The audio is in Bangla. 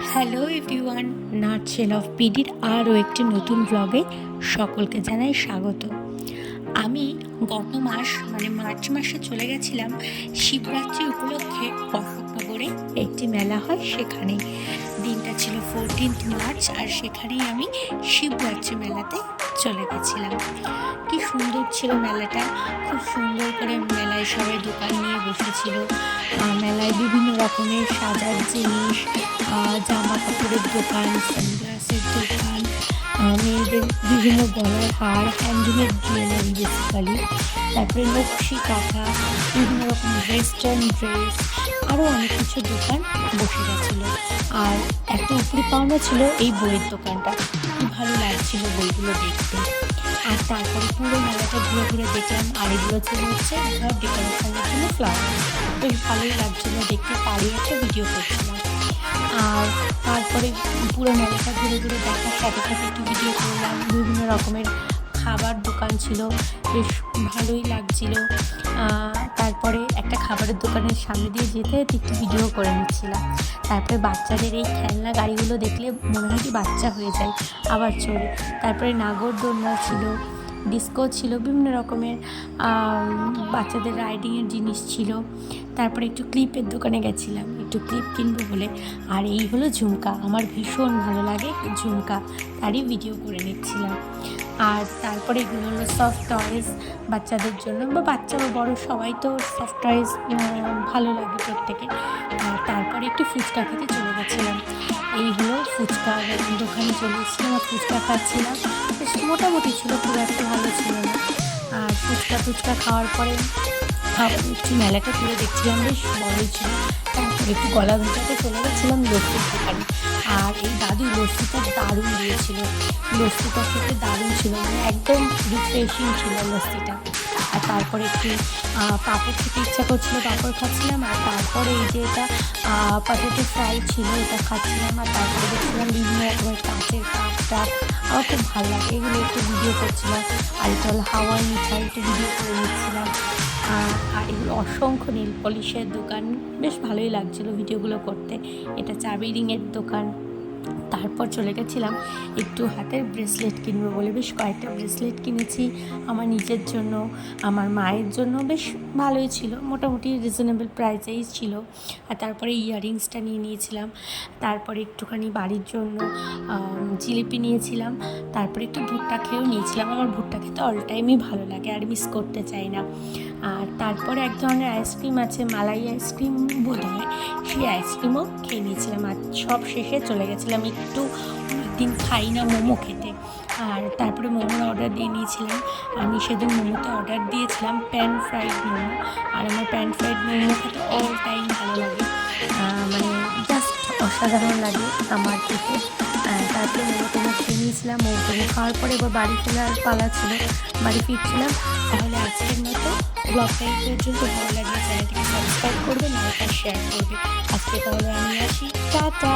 হ্যালো এভরিওয়ান, নাটশেল অফ পিডির আরও একটি নতুন ব্লগে সকলকে জানাই স্বাগত। আমি গত মাস মার্চ মাসে চলে গেছিলাম শিবরাত্রি উপলক্ষে অশোকনগরে একটি মেলা হয়, সেখানে দিনটা ছিল 14 মার্চ, আর সেখানেই আমি শিবরাত্রি মেলাতে চলে গেছিলাম। কি সুন্দর ছিল মেলাটা, খুব সুন্দর করে মেলায় সবাই দোকান নিয়ে বসেছিল। মেলায় বিভিন্ন রকমের সাজার জিনিস, জামা কাপড়ের দোকান, সানগ্লাসের দোকান, মেয়েদের বিভিন্ন গলার হার, হ্যান্ডমেড জুয়েলারি বেসিক্যালি, তারপরে নকশি কাঁথা, বিভিন্ন রকম ওয়েস্টার্ন ড্রেস, আরও অনেক কিছু দোকান বসে গেছিলো। আর একটা উপরে পাওনা ছিল এই বইয়ের দোকানটা, খুব ভালো লাগছিল বইগুলো দেখতে। আর তারপরে পুরো মেলাটা ঘুরে ঘুরে দেখলাম, আর এগুলো ছিল হচ্ছে ঘর ডেকোরেশনের জন্য ফ্লাওয়ার, বেশ ভালোই লাগছিলো দেখতে। পারি একটা ভিডিও করছিলাম, আর তারপরে পুরো মেলাটা ঘুরে ঘুরে দেখার সাথে সাথে একটু ভিডিও করলাম। বিভিন্ন রকমের খাবার দোকান ছিল, বেশ ভালোই লাগছিল। তারপরে একটা খাবারের দোকানের সামনে দিয়ে যেতে যেতে একটু ভিডিও করে নিচ্ছিলাম। তারপরে বাচ্চাদের এই খেলনা গাড়িগুলো দেখলে মনে হয় কি বাচ্চা হয়ে যায় আবার চড়ে। তারপরে নাগরদোলনা ছিল, ডিস্কো ছিল, বিভিন্ন রকমের বাচ্চাদের রাইডিংয়ের জিনিস ছিল। তারপরে একটু ক্লিপের দোকানে গেছিলাম, একটু ক্লিপ কিনবো বলে। আর এই হলো ঝুমকা, আমার ভীষণ ভালো লাগে ঝুমকা, তারই ভিডিও করে নিচ্ছিলাম। আর তারপরে এগুলো হলো সফট টয়েস বাচ্চাদের জন্য, বা বাচ্চা বা বড়ো সবাই তো সফট টয়েস ভালো লাগে প্রত্যেকে। আর তারপরে একটু ফুচকা খেতে চলে গেছিলাম। এই হলো ফুচকা দোকানে চলে এসেছিলাম, আর ফুচকা খাচ্ছিলাম। বেশ মোটামুটি ছিল, খুব একটা ভালো ছিল না। আর ফুচকা খাওয়ার পরে আবার একটু মেলাটা ঘুরে দেখছিলাম, বেশ বড়ই ছিল। তারপরে একটু গলা ঘুটাতে চলে গেছিলাম লস্যির দোকানে। আর এই দাদু লস্যিটা দারুণ দিয়েছিল, লস্যিটা খেতে দারুণ ছিল, একদম রিফ্রেশিং ছিল লস্যিটা। আর তারপরে একটু পাঁপড় খেতে ইচ্ছা করছিল, পাঁপড় খাচ্ছিলাম। আর তারপরে এই যে এটা পটেটো ফ্রাই ছিল, এটা খাচ্ছিলাম। আর তারপরে দেখছিলাম বিভিন্ন রকমের কাঁচের কাপটা, আমার খুব ভালো লাগে এগুলো, একটু ভিডিও করছিলাম। আর এটা হলো হাওয়াই মিঠাই, একটু ভিডিও করে নিচ্ছিলাম। আর এগুলো অসংখ্য নীল পলিশের দোকান, বেশ ভালোই লাগছিলো ভিডিওগুলো করতে। এটা চাবি রিংয়ের দোকান। তারপর চলে গেছিলাম একটু হাতের ব্রেসলেট কিনবো বলে, বেশ কয়েকটা ব্রেসলেট কিনেছি আমার নিজের জন্য, আমার মায়ের জন্য। বেশ ভালোই ছিল, মোটামুটি রিজনেবল প্রাইসেই ছিল। আর তারপরে ইয়াররিংসটা নিয়ে নিয়েছিলাম। তারপরে একটুখানি বাড়ির জন্য জিলিপি নিয়েছিলাম। তারপরে একটু ভুট্টা খেয়েও নিয়েছিলাম, আমার ভুট্টা খেতে অল টাইমই ভালো লাগে, আর মিস করতে চাই না। আর তারপরে এক ধরনের আইসক্রিম আছে, মালাই আইসক্রিম বোধ হয়, সেই আইসক্রিমও খেয়ে নিয়েছিলাম। আর সব শেষে চলে গেছিলাম একটু, অনেকদিন খাই না, মোমো খেতে। আর তারপরে মোমোর অর্ডার দিয়ে নিয়েছিলাম। আমি সেদিন মোমোতে অর্ডার দিয়েছিলাম প্যান ফ্রাইড মোমো। আর আমার প্যান ফ্রাইড মোমো খেতে অল টাইম ভালো লাগে, জাস্ট অসাধারণ লাগে আমার খেতে। তারপরে মোমো খেয়ে নিয়েছিলাম। মোমো খাওয়ার পরে এবার বাড়ি ফেরার পালা ছিল, বাড়ি ফিরছিলাম। তাহলে আজকের মতো ব্লগটা এই পর্যন্ত। ভালো লাগলে চ্যানেলটিকে সাবস্ক্রাইব করবে, লাইক আর শেয়ার করবে। আজকে তাহলে আমি আসি, টাটা।